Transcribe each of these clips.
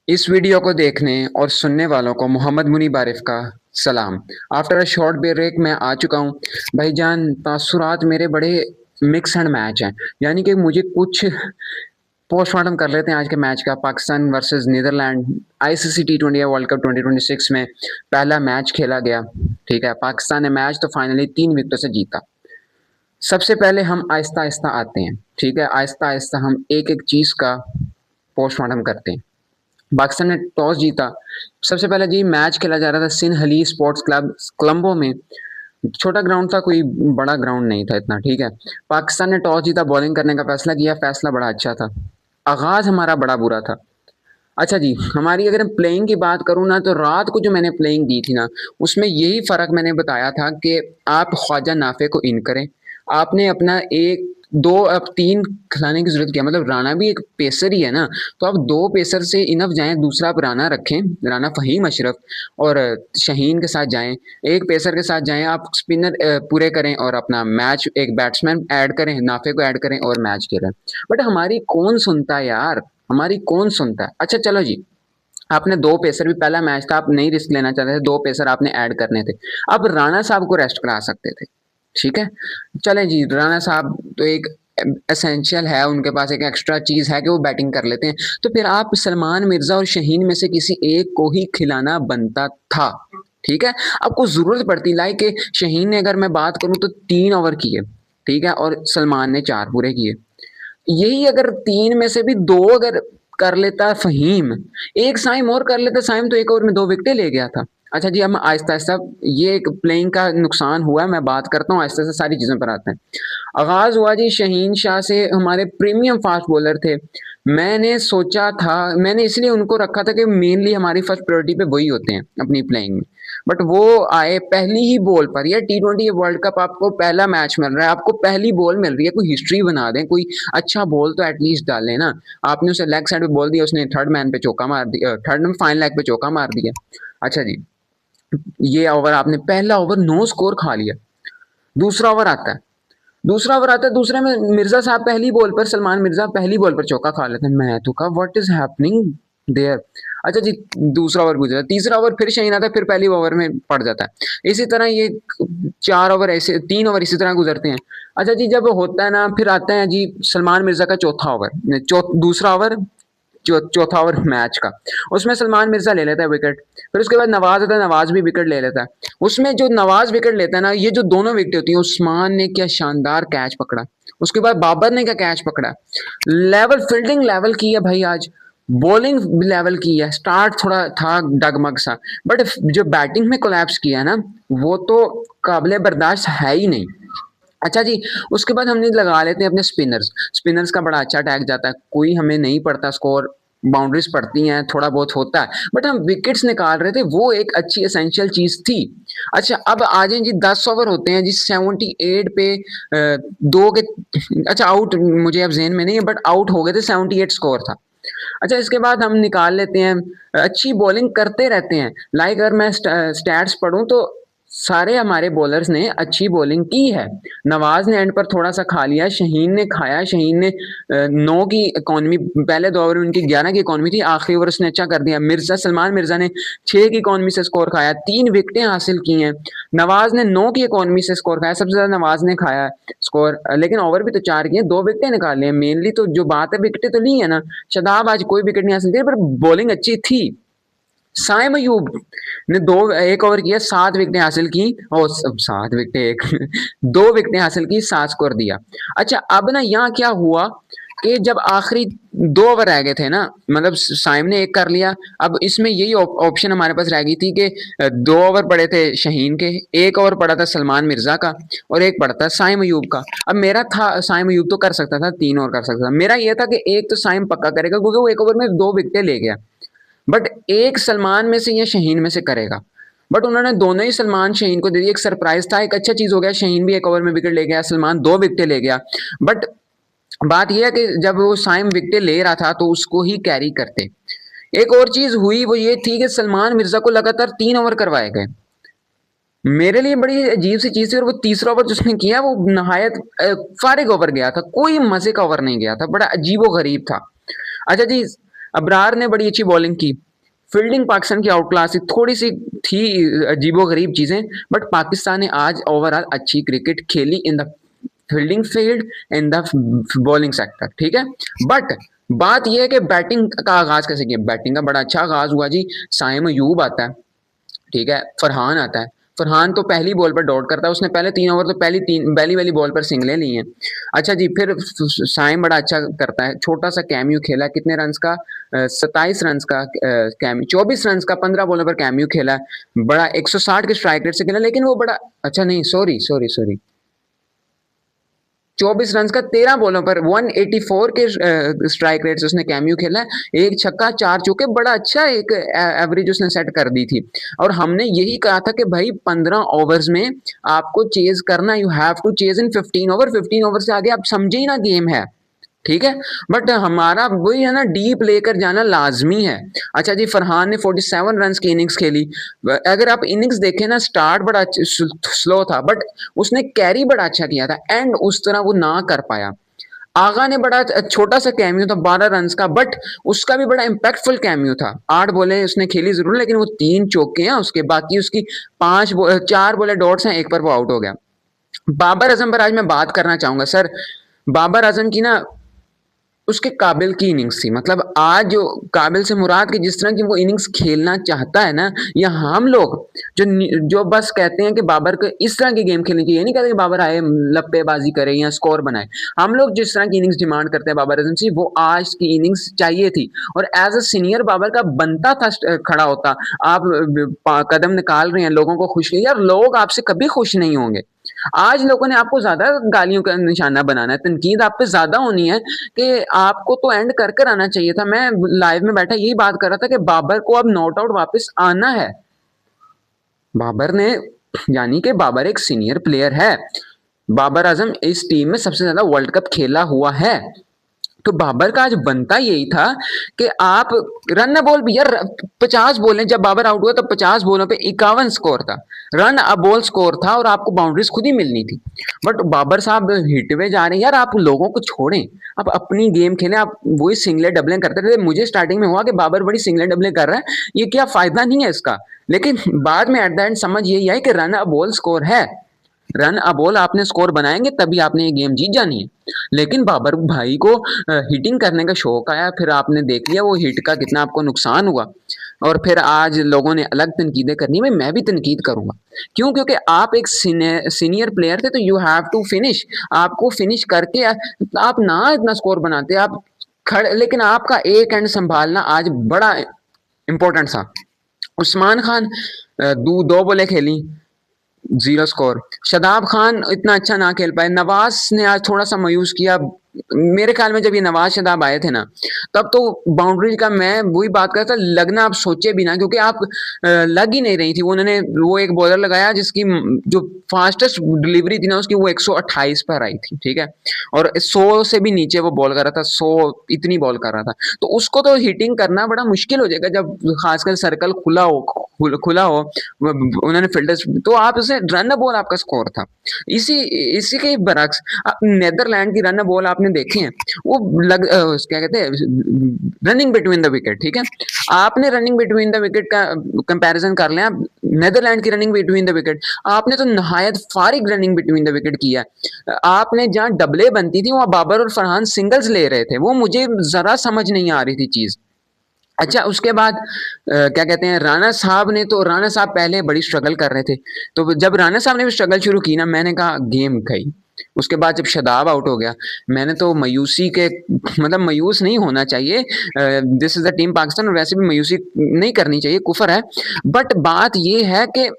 इस वीडियो को देखने और सुनने वालों को मोहम्मद मुनीब आरिफ का सलाम। आफ्टर अ शॉर्ट ब्रेक मैं आ चुका हूँ। भाईजान, तासुरात मेरे बड़े मिक्स एंड मैच हैं। यानी कि मुझे कुछ पोस्टमार्टम कर लेते हैं आज के मैच का। पाकिस्तान वर्सेस नीदरलैंड आईसीसी टी20 वर्ल्ड कप 2026 में पहला मैच खेला गया। ठीक है, पाकिस्तान ने मैच तो फाइनली 3 विकेटों से जीता। सबसे पहले हम आहिस्ता आहिस्ता आते हैं। ठीक है, आहिस्ता आहिस्ता हम एक एक चीज़ का पोस्टमार्टम करते हैं। पाकिस्तान ने टॉस जीता। सबसे पहले जी मैच खेला जा रहा था सिंध हली स्पोर्ट्स क्लब कोलंबो में। छोटा ग्राउंड था, कोई बड़ा ग्राउंड नहीं था इतना। ठीक है, पाकिस्तान ने टॉस जीता, बॉलिंग करने का फैसला किया। फैसला बड़ा अच्छा था। आगाज हमारा बड़ा बुरा था। अच्छा जी, हमारी अगर प्लेइंग की बात करूँ ना, तो रात को जो मैंने प्लेइंग दी थी ना, उसमें यही फ़र्क मैंने बताया था कि आप ख्वाजा नाफे को इन करें। आपने अपना एक दो अब तीन खिलाने की जरूरत क्या, मतलब राना भी एक पेसर ही है ना, तो आप दो पेसर से इनफ जाएं। दूसरा आप राना रखें, राना फ़हीम अशरफ और शहीन के साथ जाएं। एक पेसर के साथ जाएं, आप स्पिनर पूरे करें और अपना मैच एक बैट्समैन ऐड करें, नाफे को ऐड करें और मैच खेलें। बट हमारी कौन सुनता है यार, हमारी कौन सुनता है। अच्छा चलो जी, आपने दो पेसर भी, पहला मैच था, आप नहीं रिस्क लेना चाहते थे, दो पेसर आपने ऐड करने थे। अब राणा साहब को रेस्ट करा सकते थे। ठीक है, चले जी, राणा साहब तो एक एसेंशियल है, उनके पास एक एक्स्ट्रा चीज है कि वो बैटिंग कर लेते हैं। तो फिर आप सलमान मिर्जा और शहीन में से किसी एक को ही खिलाना बनता था। ठीक है, आपको जरूरत पड़ती, लाइक शहीन ने अगर मैं बात करूं तो 3 ओवर किए। ठीक है, और सलमान ने 4 पूरे किए। यही अगर तीन में से भी दो अगर कर लेता फहीम, एक साइम और कर लेता, साइम तो एक ओवर में 2 विकेटें ले गया था। अच्छा जी, हम आहिस्ता आहिस्ता, ये एक प्लेइंग का नुकसान हुआ है, मैं बात करता हूँ आहिस्ता आहिस्ता, सारी चीज़ों पर आते हैं। आगाज हुआ जी शहीन शाह से, हमारे प्रीमियम फास्ट बॉलर थे। मैंने सोचा था, मैंने इसलिए उनको रखा था कि मेनली हमारी फर्स्ट प्रायोरिटी पे वही होते हैं अपनी प्लेइंग में। बट वो आए पहली ही बॉल पर। यार टी20 वर्ल्ड कप, आपको पहला मैच मिल रहा है, आपको पहली बॉल मिल रही है, कोई हिस्ट्री बना दें, कोई अच्छा बॉल तो एटलीस्ट डालें ना। आपने उसे लेग साइड पे बॉल दिया, उसने थर्ड मैन पे चौका मार दिया, थर्ड फाइन लेग पे चौका मार दिया। अच्छा जी, ये ओवर आपने, पहला ओवर नो स्कोर खा लिया। दूसरा ओवर आता है, दूसरे में मिर्जा साहब पहली बॉल पर, सलमान मिर्जा पहली बॉल पर चौका खा लेते हैं। मैं तो कहा व्हाट इज हैपनिंग देयर। अच्छा जी, दूसरा ओवर गुजरा, तीसरा ओवर फिर शहीन आता है, फिर पहली ओवर में पड़ जाता है। इसी तरह ये 4 ओवर ऐसे, 3 ओवर इसी तरह गुजरते हैं। अच्छा जी, जब होता है ना, फिर आता है जी सलमान मिर्जा का चौथा ओवर, दूसरा ओवर, चौथा ओवर मैच का। उसमें सलमान मिर्जा ले लेता है विकेट। फिर उसके बाद नवाज आता है, नवाज भी विकेट ले लेता है। उसमें जो नवाज विकेट लेता है ना, ये जो दोनों विकेट होती हैं, उस्मान ने क्या शानदार कैच पकड़ा, उसके बाद बाबर ने क्या कैच पकड़ा। लेवल फील्डिंग लेवल की है भाई आज, बॉलिंग लेवल की है। स्टार्ट थोड़ा था डगमग सा, बट जो बैटिंग में कोलैप्स किया ना, वो तो काबिले बर्दाश्त है ही नहीं। अच्छा जी, उसके बाद हमने लगा लेते हैं अपने स्पिनर्स। स्पिनर्स का बड़ा अच्छा अटैक जाता है, कोई हमें नहीं पड़ता स्कोर, बाउंड्रीज पड़ती हैं, थोड़ा बहुत होता है, बट हम विकेट्स निकाल रहे थे, वो एक अच्छी एसेंशियल चीज थी। अच्छा, अब आ जाए जी, 10 ओवर होते हैं जी, 78 पे दो के, अच्छा आउट मुझे अब जेहन में नहीं है, बट आउट हो गए थे, 78 स्कोर था। अच्छा, इसके बाद हम निकाल लेते हैं, अच्छी बॉलिंग करते रहते हैं। लाइक अगर मैं स्टैट्स पढ़ूं तो सारे हमारे बॉलर्स ने अच्छी बॉलिंग की है। नवाज ने एंड पर थोड़ा सा खा लिया, शहीन ने खाया, शहीन ने 9 की इकॉनमी, पहले 2 ओवर में उनकी 11 की इकॉनमी थी, आखिरी ओवर उसने अच्छा कर दिया। मिर्जा, सलमान मिर्जा ने 6 की इकॉनमी से स्कोर खाया, 3 विकेटें हासिल की हैं। नवाज ने 9 की इकॉनमी से स्कोर खाया, सबसे ज्यादा नवाज ने खाया स्कोर, लेकिन ओवर भी तो 4 किए, 2 विकेटें निकाल ली। मेनली तो जो बात है, विकेटें तो ली है ना। शदाब आज कोई विकेट नहीं हासिल की, पर बॉलिंग अच्छी थी। साइम अयूब ने दो एक ओवर किया, 7 विकेटें हासिल की, और 7 विकेटें एक 2 विकेटें हासिल की, 7 स्कोर दिया। अच्छा, अब ना यहाँ क्या हुआ कि जब आखिरी 2 ओवर रह गए थे ना, मतलब साइम ने एक कर लिया, अब इसमें यही ऑप्शन हमारे पास रह गई थी कि 2 ओवर पड़े थे शहीन के, एक ओवर पड़ा था सलमान मिर्जा का, और एक पड़ा था साइम अयूब का। अब मेरा था, साइम अयूब तो कर सकता था, 3 ओवर कर सकता था। मेरा यह था कि एक तो साइम पक्का करेगा, क्योंकि वो एक ओवर में 2 विकेटें ले गया, बट एक सलमान में से या शहीन में से करेगा। बट उन्होंने दोनों ही सलमान शहीन को दे दी, एक सरप्राइज था, एक अच्छा चीज हो गया। शहीन भी एक ओवर में विकेट ले गया, सलमान 2 विकेटें ले गया। बट बात यह है कि जब वो साइम विकेटें ले रहा था तो उसको ही कैरी करते। एक और चीज हुई, वो ये थी कि सलमान मिर्जा को लगातार 3 ओवर करवाए गए। मेरे लिए बड़ी अजीब सी चीज थी, और वो तीसरा ओवर जिसने किया वो नहायत फारिग ओवर गया था, कोई मजे का ओवर नहीं गया था, बड़ा अजीबो गरीब था। अच्छा जी, अबरार ने बड़ी अच्छी बॉलिंग की, फील्डिंग पाकिस्तान की आउट क्लास थी, थोड़ी सी थी अजीबो-गरीब चीज़ें, बट पाकिस्तान ने आज ओवरऑल अच्छी क्रिकेट खेली in the fielding field, in the bowling sector, ठीक है। बट बात यह है कि बैटिंग का आगाज कैसे किया। बैटिंग का बड़ा अच्छा आगाज हुआ जी। साइम अयूब आता है, ठीक है, फरहान आता है। फरहान तो पहली बॉल पर डॉट करता है, उसने पहले 3 ओवर तो पहली वाली बॉल पर सिंगलें ली हैं। अच्छा जी, फिर साइम बड़ा अच्छा करता है, छोटा सा कैमियो खेला, कितने रन का, 27 रन का कैमियो, 24 रन का 15 बॉलों पर कैमियो खेला, बड़ा 160 के स्ट्राइक रेट से खेला, लेकिन वो बड़ा अच्छा नहीं, सॉरी सॉरी सॉरी, 24 रन का 13 बॉलों पर 184 के स्ट्राइक रेट से उसने कैमियो खेला, एक छक्का 4 चौके, बड़ा अच्छा एक एवरेज उसने सेट कर दी थी। और हमने यही कहा था कि भाई 15 ओवर्स में आपको चेज करना, you have to chase in 15 over, 15 over से आगे आप समझे ही ना गेम है, ठीक है। बट हमारा वही है ना, डीप लेकर जाना लाजमी है। अच्छा जी, फरहान ने 47 रन की इनिंग्स खेली। अगर आप इनिंग्स देखें ना, स्टार्ट बड़ा स्लो था, बट उसने कैरी बड़ा अच्छा किया था, एंड उस तरह वो ना कर पाया। आगा ने बड़ा छोटा सा कैमियो था 12 रन का, बट उसका भी बड़ा इंपैक्टफुल कैमियो था। 8 बॉलें उसने खेली जरूर, लेकिन वो 3 चौके हैं उसके, बाकी उसकी 4 बॉलें डॉट्स हैं, एक पर वो आउट हो गया। बाबर आजम पर आज मैं बात करना चाहूंगा सर। बाबर आजम की ना उसके काबिल की इनिंग्स थी, मतलब आज जो काबिल से मुराद की जिस तरह की वो इनिंग्स खेलना चाहता है ना, या हम लोग जो जो बस कहते हैं कि बाबर को इस तरह की गेम खेलनी चाहिए, ये नहीं कहते कि बाबर आए लप्पेबाजी करे या स्कोर बनाए। हम लोग जिस तरह की इनिंग्स डिमांड करते हैं बाबर आजम से, वो आज की इनिंग्स चाहिए थी। और एज अ सीनियर बाबर का बनता था खड़ा होता। आप कदम निकाल रहे हैं, लोगों को खुश, यार लोग आपसे कभी खुश नहीं होंगे। आज लोगों ने आपको ज्यादा गालियों का निशाना बनाना है, तनकीद आप पे ज्यादा होनी है, कि आपको तो एंड कर कर आना चाहिए था। मैं लाइव में बैठा यही बात कर रहा था कि बाबर को अब नॉट आउट वापस आना है। बाबर ने, यानी कि बाबर एक सीनियर प्लेयर है, बाबर आजम इस टीम में सबसे ज्यादा वर्ल्ड कप खेला हुआ है, तो बाबर का आज बनता यही था कि आप रन न बॉल भी, यार 50 बॉलें जब बाबर आउट हुआ, तब 50 बॉलों पे 51 स्कोर था, रन अ बॉल स्कोर था, और आपको बाउंड्रीज खुद ही मिलनी थी। बट बाबर साहब हिट में जा रहे हैं, यार आप लोगों को छोड़ें, आप अपनी गेम खेलें। आप वही सिंगलें डबलें करते थे। मुझे स्टार्टिंग में हुआ कि बाबर बड़ी सिंगलें डबलें कर रहा है, ये क्या फायदा नहीं है इसका, लेकिन बाद में एट द एंड समझ यही आई कि रन अ बॉल स्कोर है, रन अ बॉल आपने स्कोर बनाएंगे तभी आपने ये गेम जीत जानी है। लेकिन बाबर भाई को हिटिंग करने का शौक आया, फिर आपने देख लिया वो हिट का कितना आपको नुकसान हुआ, और फिर आज लोगों ने अलग तनकीदें करनी, में मैं भी तनकीद करूंगा। क्यों? क्योंकि आप एक सीनियर प्लेयर थे, तो यू हैव टू फिनिश, आपको फिनिश करके आप ना इतना स्कोर बनाते आप खड़े, लेकिन आपका एक एंड संभालना आज बड़ा इंपॉर्टेंट था। उस्मान खान दो बॉलें खेली, 0 स्कोर। शादाब खान इतना अच्छा ना खेल पाए। नवाज ने आज थोड़ा सा मायूस किया। मेरे ख्याल में जब ये नवाज शादाब आए थे ना, तब तो बाउंड्री का मैं वही बात कर रहा था, लगना आप सोचे भी ना, क्योंकि आप लग ही नहीं रही थी। उन्होंने वो एक बॉलर लगाया जिसकी जो फास्टेस्ट डिलीवरी थी ना उसकी, वो 128 पर आई थी, ठीक है, और 100 से भी नीचे वो बॉल कर रहा था, 100 इतनी बॉल कर रहा था। तो उसको तो हिटिंग करना बड़ा मुश्किल हो जाएगा, जब खासकर सर्कल खुला हो, उन्होंने फिल्डर्स, तो आप उसे रन बॉल आपका स्कोर था। इसी इसी के बरक्स नेदरलैंड की रन बॉल आपने देखे हैं, वो क्या कहते हैं, रनिंग बिटवीन द विकेट, ठीक है। आपने रनिंग बिटवीन द विकेट का कंपैरिजन कर लें आप, नेदरलैंड की रनिंग बिटवीन द विकेट, आपने तो नहायत फारिग रनिंग बिटवीन द विकेट किया। आपने जहां डबले बनती थी वहां बाबर और फरहान सिंगल्स ले रहे थे, वो मुझे जरा समझ नहीं आ रही थी चीज। अच्छा, उसके बाद क्या कहते हैं, राणा साहब ने, तो राणा साहब पहले बड़ी स्ट्रगल कर रहे थे, तो जब राणा साहब ने भी स्ट्रगल शुरू की ना, मैंने कहा गेम गई। उसके बाद जब शादाब आउट हो गया, मैंने तो मायूसी के, मतलब मायूस नहीं होना चाहिए, this is the team Pakistan, और वैसे भी मायूसी नहीं करनी चाहिए, कुफर है। बट बात ये है कि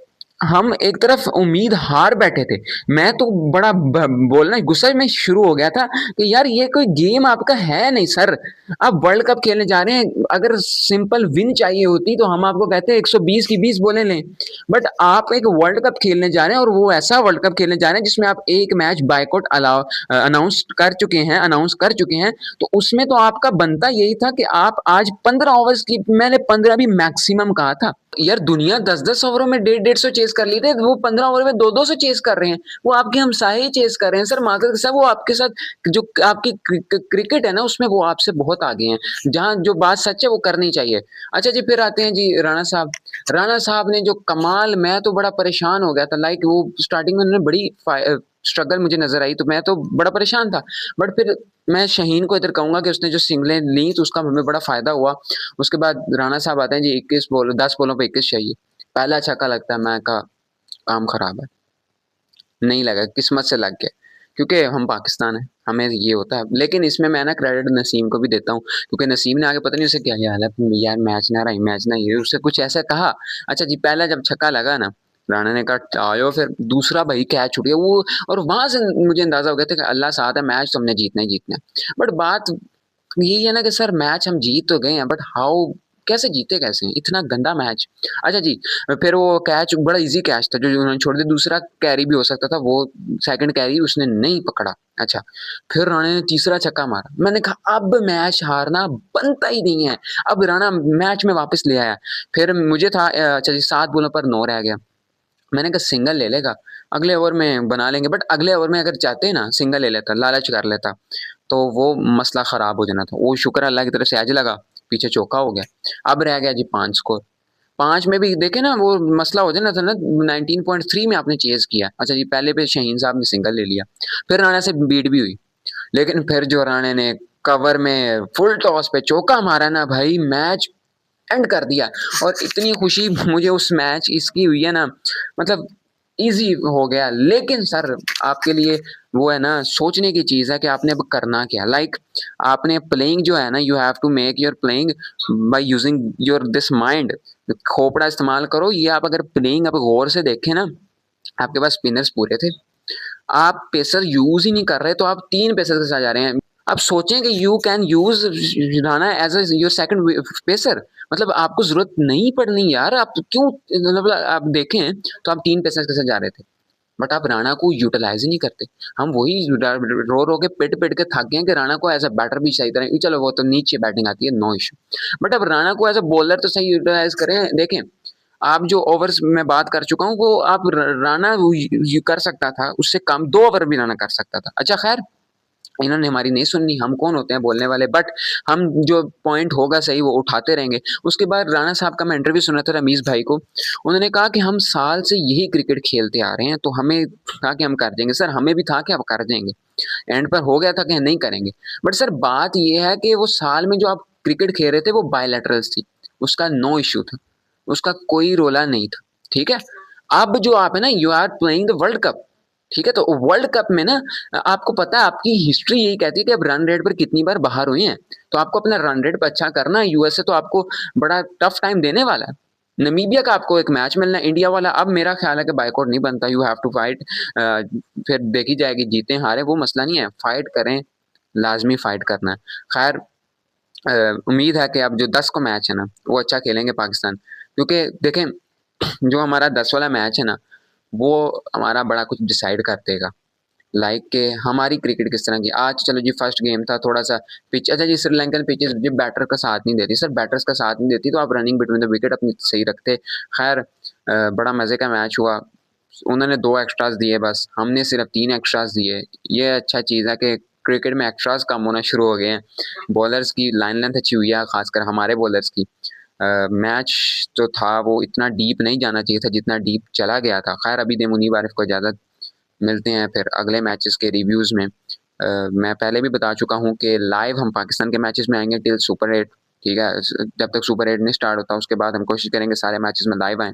हम एक तरफ उम्मीद हार बैठे थे। मैं तो बड़ा बोलना गुस्सा में शुरू हो गया था कि यार ये कोई गेम आपका है नहीं सर, आप वर्ल्ड कप खेलने जा रहे हैं। अगर सिंपल विन चाहिए होती तो हम आपको कहते हैं 120 की 20 बोले लें, बट आप एक वर्ल्ड कप खेलने जा रहे हैं, और वो ऐसा वर्ल्ड कप खेलने जा रहे हैं जिसमें आप एक मैच बायकॉट अनाउंस कर चुके हैं। तो उसमें तो आपका बनता यही था कि आप आज 15 ओवर्स की, मैंने 15 भी मैक्सिमम कहा था। यार दुनिया 10-10 ओवरों में 150-150 चेज चेस कर लिए थे, वो 15 ओवर में 2-2 चेस कर रहे हैं, वो आपके हमसाये ही चेस कर रहे हैं सर। माजरत के साथ वो आपके साथ जो आपकी क्रिकेट है ना उसमें वो आपसे बहुत आगे हैं, जहाँ जो बात सच है वो करनी चाहिए। अच्छा जी, फिर आते हैं जी राणा साहब। राणा साहब ने जो कमाल, मैं तो बड़ा परेशान हो गया था, लाइक वो स्टार्टिंग में उन्होंने बड़ी स्ट्रगल मुझे नजर आई, तो मैं तो बड़ा परेशान था। बट फिर मैं शाहीन को इधर कहूंगा कि उसने जो सिंगलें ली तो उसका हमें बड़ा फायदा हुआ। उसके बाद राणा साहब आते हैं जी, 21 बॉल 10 बॉलों पे 21 चाहिए, पहला छक्का लगता है, मैं कहा काम खराब है, नहीं लगा, किस्मत से लग गया, क्योंकि हम पाकिस्तान है, हमें ये होता है। लेकिन इसमें मैं ना क्रेडिट नसीम को भी देता हूँ, क्योंकि नसीम ने आगे पता नहीं उसे क्या हाल है यार, मैच ना रही, मैच ना ये, उससे कुछ ऐसा कहा। अच्छा जी, पहला जब छक्का लगा ना, राणा ने कहा आयो, फिर दूसरा भाई कैच छूट गया वो, और वहां से मुझे अंदाजा हो गया था कि अल्लाह साथ है, मैच तो हमने जीतना ही जीतना है। बट बात यही है ना कि सर मैच हम जीत तो गए हैं, बट हाउ, कैसे जीते, कैसे इतना गंदा मैच। अच्छा जी, फिर वो कैच बड़ा इजी कैच था जो उन्होंने छोड़ दिया, दूसरा कैरी भी हो सकता था, वो सेकंड कैरी उसने नहीं पकड़ा। अच्छा, फिर राणा ने तीसरा छक्का मारा, मैंने कहा अब मैच हारना बनता ही नहीं है, अब राणा मैच में वापस ले आया। फिर मुझे था अच्छा जी 7 बॉलों पर 9 रह गया, मैंने कहा सिंगल ले लेगा, अगले ओवर में बना लेंगे, बट अगले ओवर में अगर चाहते ना सिंगल ले लेता, लालच कर लेता, तो वो मसला खराब हो जाना था। वो शुक्र अल्लाह की तरफ से आज लगा, पीछे चौका हो गया। अब रह गया जी 5 स्कोर, 5 में भी देखे ना वो मसला हो जाना था ना, 19.3 में आपने चेज किया। अच्छा जी, पहले पे शाहीन साहब ने सिंगल ले लिया, फिर राणा से बीट भी हुई, लेकिन फिर जो राणे ने कवर में फुल टॉस पे चौका मारा ना भाई, मैच एंड कर दिया। और इतनी खुशी मुझे उस मैच इसकी हुई है ना, मतलब इजी हो गया। लेकिन सर आपके लिए वो है ना, सोचने की चीज है कि आपने अब करना क्या, लाइक आपने प्लेइंग जो है ना, you have to make your playing by using your this mind, खोपड़ा इस्तेमाल करो। ये आप अगर प्लेइंग आप गौर से देखें ना, आपके पास स्पिनर्स पूरे थे, आप पेसर यूज ही नहीं कर रहे, तो आप 3 पेसर के साथ जा रहे हैं। आप सोचें कि you can use Rana as your second pacer, मतलब आपको जरूरत नहीं पड़नी यार, आप क्यों, मतलब आप देखें तो आप 3 पेसर के साथ जा रहे थे, बट आप राणा को यूटिलाइज ही नहीं करते। हम वही रो रो के पिट पिट के थक गए कि राणा को एज अ बैटर भी सही तरह, चलो वो तो नीचे बैटिंग आती है, नो इशू, बट अब राणा को एज अ बॉलर तो सही यूटिलाइज करें। देखें आप जो ओवर्स में बात कर चुका हूँ, वो आप राणा कर सकता था, उससे कम 2 ओवर भी राणा कर सकता था। अच्छा खैर, इन्होंने हमारी नहीं सुननी, हम कौन होते हैं बोलने वाले, बट हम जो पॉइंट होगा सही वो उठाते रहेंगे। उसके बाद राणा साहब का मैं इंटरव्यू सुना था रमीज भाई को, उन्होंने कहा कि हम साल से यही क्रिकेट खेलते आ रहे हैं, तो हमें था कि हम कर देंगे। सर हमें भी था कि अब कर देंगे, एंड पर हो गया था कि नहीं करेंगे। बट सर बात ये है कि वो साल में जो आप क्रिकेट खेल रहे थे वो बायलैटरल्स थी, उसका नो इश्यू था, उसका कोई रोला नहीं था, ठीक है। अब जो आप है ना, you are playing the world cup, ठीक है, तो वर्ल्ड कप में ना आपको पता है, आपकी हिस्ट्री यही कहती है कि आप रन रेट पर कितनी बार बाहर हुए हैं, तो आपको अपना रन रेट पर अच्छा करना है। यूएसए तो आपको बड़ा टफ टाइम देने वाला है, नमीबिया का आपको एक मैच मिलना है, इंडिया वाला अब मेरा ख्याल है कि बाइकआउट नहीं बनता, यू हैव टू फाइट। फिर देखी जाएगी जीते हारे वो मसला नहीं है, फाइट करें, लाजमी फाइट करना है। खैर उम्मीद है कि अब जो 10 को मैच है ना वो अच्छा खेलेंगे पाकिस्तान, क्योंकि देखें जो हमारा 10 वाला मैच है ना, वो हमारा बड़ा कुछ डिसाइड कर देगा, लाइक के हमारी क्रिकेट किस तरह की। आज चलो जी फर्स्ट गेम था, थोड़ा सा पिच, अच्छा जी श्रीलंकन पिचेस जी बैटर का साथ नहीं देती, सर बैटर्स का साथ नहीं देती, तो आप रनिंग बिटवीन द विकेट अपनी सही रखते। खैर बड़ा मजे का मैच हुआ, उन्होंने 2 एक्स्ट्रास दिए, बस हमने सिर्फ 3 एक्स्ट्रास दिए। ये अच्छा चीज़ है कि क्रिकेट में एक्स्ट्रास कम होना शुरू हो गए हैं, बॉलर्स की लाइन लेंथ अच्छी हुई है, खासकर हमारे बॉलर्स की। मैच जो था वो इतना डीप नहीं जाना चाहिए था जितना डीप चला गया था। खैर अभी दे मुनीब आरिफ को इजाज़त, मिलते हैं फिर अगले मैचेस के रिव्यूज़ में। मैं पहले भी बता चुका हूँ कि लाइव हम पाकिस्तान के मैचेस में आएंगे टिल सुपर 8, ठीक है, जब तक सुपर 8 नहीं स्टार्ट होता उसके बाद हम कोशिश करेंगे सारे मैचेस में लाइव आएँ।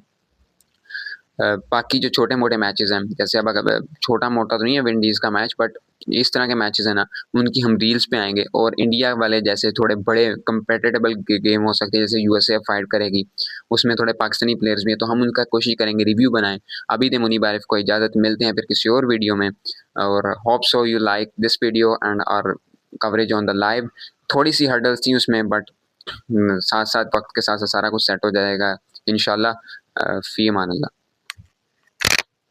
बाकी जो छोटे मोटे मैचेस हैं, जैसे अब अगर छोटा मोटा तो नहीं है विंडीज़ का मैच, बट इस तरह के मैचेस हैं ना, उनकी हम रील्स पे आएंगे। और इंडिया वाले जैसे थोड़े बड़े कंपेटेबल गेम हो सकते हैं, जैसे यूएसए फाइट करेगी, उसमें थोड़े पाकिस्तानी प्लेयर्स भी हैं, तो हम उनका कोशिश करेंगे रिव्यू बनाएं। अभी दे मुनीब आरिफ को इजाज़त, मिलते हैं फिर किसी और वीडियो में, और hope so you like this video and our coverage on the live. थोड़ी सी हर्डल्स थी उसमें, बट साथ साथ वक्त के साथ साथ सारा कुछ सेट हो जाएगा इंशाल्लाह। फ़ी अमान अल्लाह।